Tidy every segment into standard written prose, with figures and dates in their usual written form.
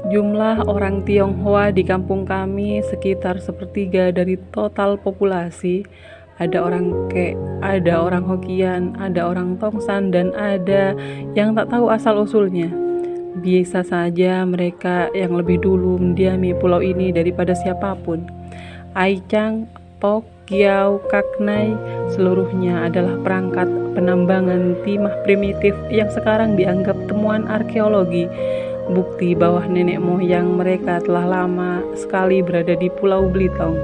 Jumlah orang Tionghoa di kampung kami sekitar sepertiga dari total populasi. Ada orang Kek, ada orang Hokian, ada orang Tongsan, dan ada yang tak tahu asal-usulnya. Biasa saja mereka yang lebih dulu mendiami pulau ini daripada siapapun. Aichang, Pok, Kiau, Kaknai, seluruhnya adalah perangkat penambangan timah primitif yang sekarang dianggap temuan arkeologi, bukti bahwa nenek moyang mereka telah lama sekali berada di Pulau Belitung.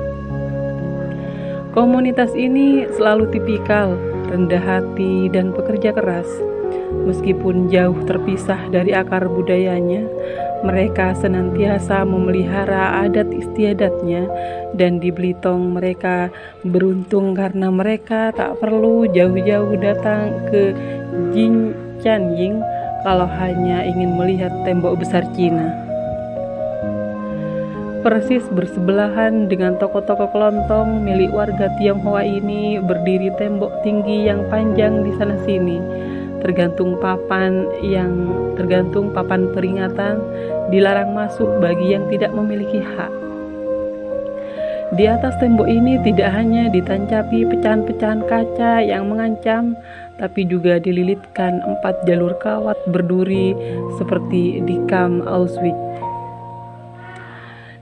Komunitas ini selalu tipikal, rendah hati, dan pekerja keras. Meskipun jauh terpisah dari akar budayanya, mereka senantiasa memelihara adat istiadatnya, dan di Belitung mereka beruntung karena mereka tak perlu jauh-jauh datang ke Jinchanying kalau hanya ingin melihat tembok besar Cina. Persis bersebelahan dengan toko-toko kelontong milik warga Tionghoa ini berdiri tembok tinggi yang panjang di sana-sini. Tergantung papan peringatan, dilarang masuk bagi yang tidak memiliki hak. Di atas tembok ini tidak hanya ditancapi pecahan-pecahan kaca yang mengancam, tapi juga dililitkan 4 jalur kawat berduri seperti di kamp Auschwitz.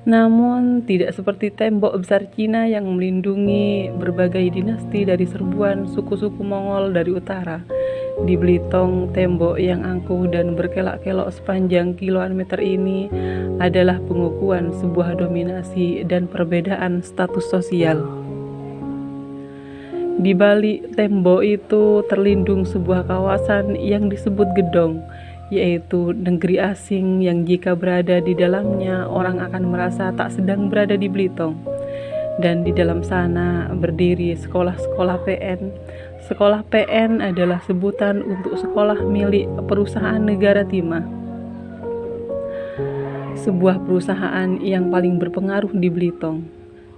Namun tidak seperti tembok besar Cina yang melindungi berbagai dinasti dari serbuan suku-suku Mongol dari utara. Di Belitung, tembok yang angkuh dan berkelak-kelok sepanjang kiloan meter ini adalah pengukuhan sebuah dominasi dan perbedaan status sosial. Di balik tembok itu terlindung sebuah kawasan yang disebut Gedong, yaitu negeri asing yang jika berada di dalamnya orang akan merasa tak sedang berada di Belitung. Dan di dalam sana berdiri sekolah-sekolah PN. Sekolah PN adalah sebutan untuk sekolah milik perusahaan negara timah. Sebuah perusahaan yang paling berpengaruh di Belitung.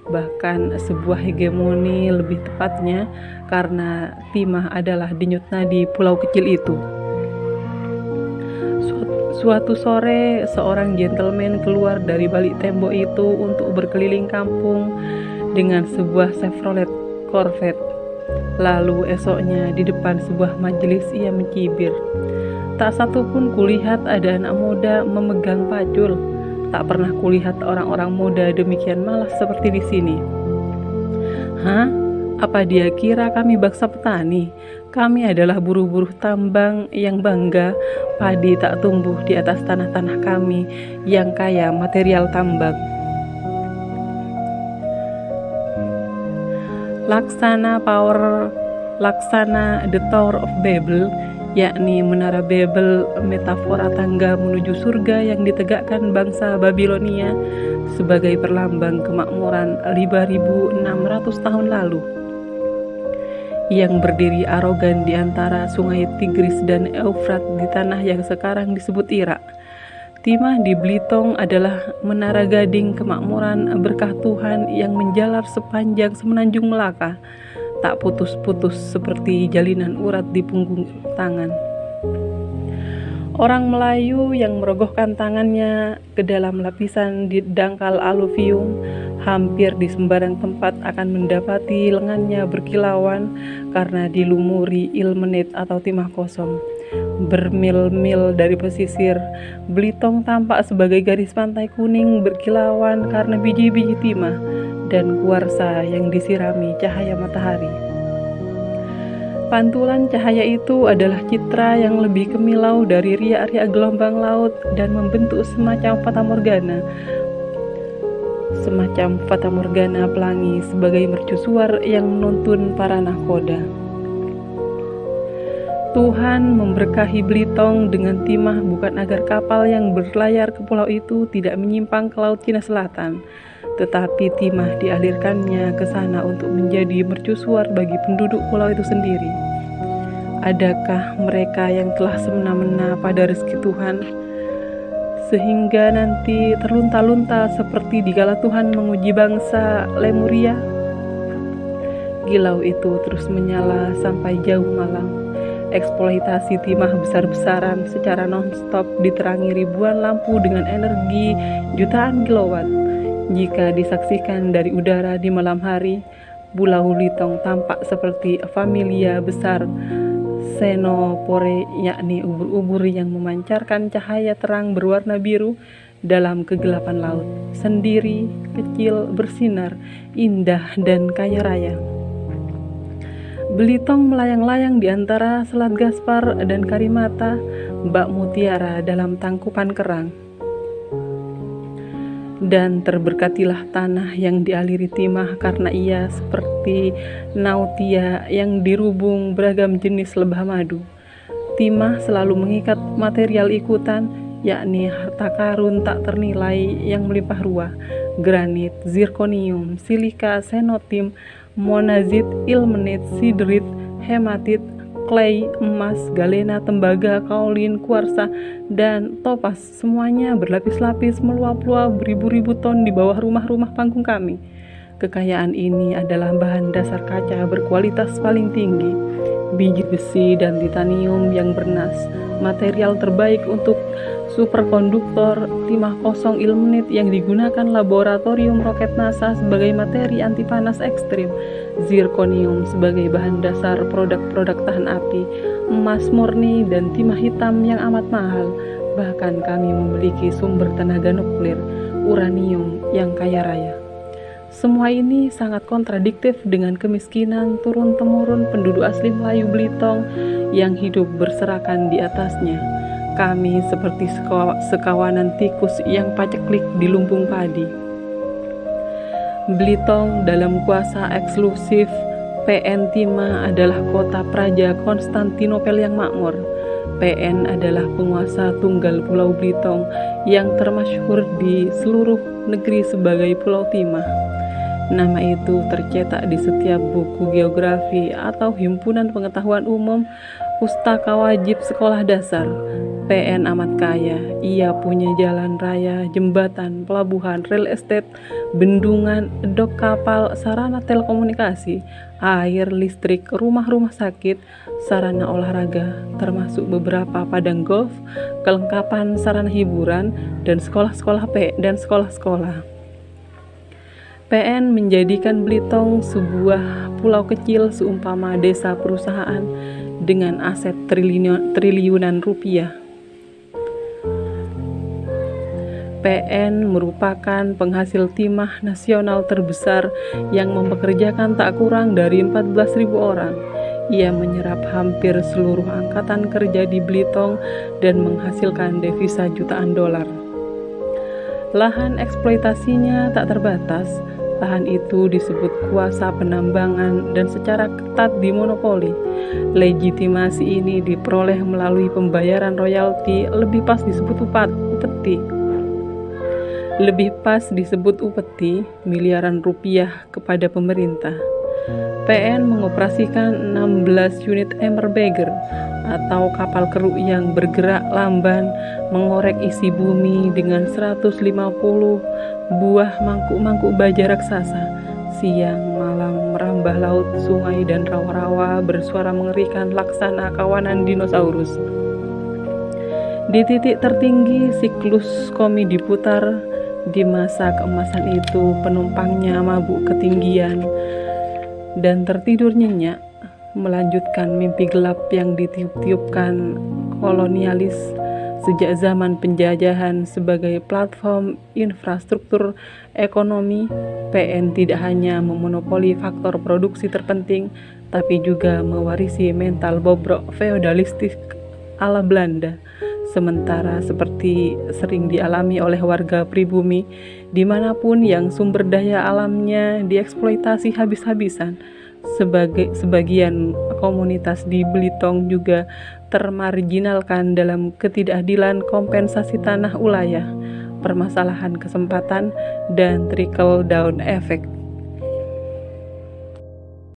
Bahkan sebuah hegemoni lebih tepatnya karena timah adalah denyut nadi pulau kecil itu. Suatu sore, seorang gentleman keluar dari balik tembok itu untuk berkeliling kampung dengan sebuah Chevrolet Corvette. Lalu esoknya di depan sebuah majelis ia mencibir. Tak satu pun kulihat ada anak muda memegang pacul. Tak pernah kulihat orang-orang muda demikian malas seperti di sini. Hah? Apa dia kira kami bangsa petani? Kami adalah buruh-buruh tambang yang bangga padi tak tumbuh di atas tanah-tanah kami yang kaya material tambang. Laksana The Tower of Babel, yakni Menara Babel, metafora tangga menuju surga yang ditegakkan bangsa Babilonia sebagai perlambang kemakmuran 5.600 tahun lalu, yang berdiri arogan di antara sungai Tigris dan Eufrat di tanah yang sekarang disebut Irak. Timah di Belitung adalah menara gading kemakmuran berkah Tuhan yang menjalar sepanjang semenanjung Melaka, tak putus-putus seperti jalinan urat di punggung tangan. Orang Melayu yang merogohkan tangannya ke dalam lapisan di dangkal aluvium hampir di sembarang tempat akan mendapati lengannya berkilauan karena dilumuri ilmenit atau timah kosong. Bermil-mil dari pesisir, Belitung tampak sebagai garis pantai kuning berkilauan karena biji-biji timah dan kuarsa yang disirami cahaya matahari. Pantulan cahaya itu adalah citra yang lebih kemilau dari riak-riak gelombang laut dan membentuk semacam fatamorgana pelangi sebagai mercusuar yang menuntun para nahkoda. Tuhan memberkahi Belitung dengan timah bukan agar kapal yang berlayar ke pulau itu tidak menyimpang ke Laut Cina Selatan, tetapi timah dialirkannya ke sana untuk menjadi mercusuar bagi penduduk pulau itu sendiri. Adakah mereka yang telah semena-mena pada rezeki Tuhan, sehingga nanti terlunta-lunta seperti dikala Tuhan menguji bangsa Lemuria? Kilau itu terus menyala sampai jauh malam. Eksploitasi timah besar-besaran secara non-stop diterangi ribuan lampu dengan energi jutaan kilowatt. Jika disaksikan dari udara di malam hari, Pulau Belitung tampak seperti familia besar Xenopore, yakni ubur-ubur yang memancarkan cahaya terang berwarna biru dalam kegelapan laut, sendiri, kecil, bersinar, indah, dan kaya raya. Belitung melayang-layang di antara Selat Gaspar dan Karimata, bak mutiara dalam tangkupan kerang. Dan terberkatilah tanah yang dialiri timah karena ia seperti nautia yang dirubung beragam jenis lebah madu. Timah selalu mengikat material ikutan, yakni harta karun tak ternilai yang melimpah ruah, granit, zirconium, silika, xenotim, monazit, ilmenit, siderit, hematit, clay, emas, galena, tembaga, kaolin, kuarsa, dan topas. Semuanya berlapis-lapis meluap-luap beribu-ribu ton di bawah rumah-rumah panggung kami. Kekayaan ini adalah bahan dasar kaca berkualitas paling tinggi, biji besi dan titanium yang bernas, material terbaik untuk superkonduktor, timah kosong ilmenit yang digunakan laboratorium roket NASA sebagai materi anti panas ekstrim, zirconium sebagai bahan dasar produk-produk tahan api, emas murni, dan timah hitam yang amat mahal. Bahkan kami memiliki sumber tenaga nuklir, uranium yang kaya raya. Semua ini sangat kontradiktif dengan kemiskinan turun-temurun penduduk asli Melayu Belitung yang hidup berserakan di atasnya. Kami seperti sekawanan tikus yang paceklik di lumbung padi. Belitung dalam kuasa eksklusif PN Timah adalah kota praja Konstantinopel yang makmur. PN adalah penguasa tunggal Pulau Belitung yang termasyhur di seluruh negeri sebagai Pulau Timah. Nama itu tercetak di setiap buku geografi atau himpunan pengetahuan umum pustaka wajib sekolah dasar. PN amat kaya, ia punya jalan raya, jembatan, pelabuhan, real estate, bendungan, dok kapal, sarana telekomunikasi, air, listrik, rumah-rumah sakit, sarana olahraga, termasuk beberapa padang golf, kelengkapan sarana hiburan, dan sekolah-sekolah PN menjadikan Belitung sebuah pulau kecil seumpama desa perusahaan dengan aset triliunan rupiah. PN merupakan penghasil timah nasional terbesar yang mempekerjakan tak kurang dari 14.000 orang. Ia menyerap hampir seluruh angkatan kerja di Belitung dan menghasilkan devisa jutaan dolar. Lahan eksploitasinya tak terbatas. Lahan itu disebut kuasa penambangan dan secara ketat dimonopoli. Legitimasi ini diperoleh melalui pembayaran royalti, lebih pas disebut upeti, miliaran rupiah kepada pemerintah. PN mengoperasikan 16 unit Emmerberger atau kapal keruk yang bergerak lamban mengorek isi bumi dengan 150 buah mangkuk-mangkuk baja raksasa. Siang malam merambah laut, sungai, dan rawa-rawa bersuara mengerikan laksana kawanan dinosaurus. Di titik tertinggi siklus komi diputar. Di masa keemasan itu penumpangnya mabuk ketinggian dan tertidur nyenyak, melanjutkan mimpi gelap yang ditiup-tiupkan kolonialis sejak zaman penjajahan. Sebagai platform infrastruktur ekonomi, PN tidak hanya memonopoli faktor produksi terpenting, tapi juga mewarisi mental bobrok feodalistik ala Belanda. Sementara seperti sering dialami oleh warga pribumi, dimanapun yang sumber daya alamnya dieksploitasi habis-habisan, sebagian komunitas di Belitung juga termarginalkan dalam ketidakadilan kompensasi tanah ulayah, permasalahan kesempatan, dan trickle down effect.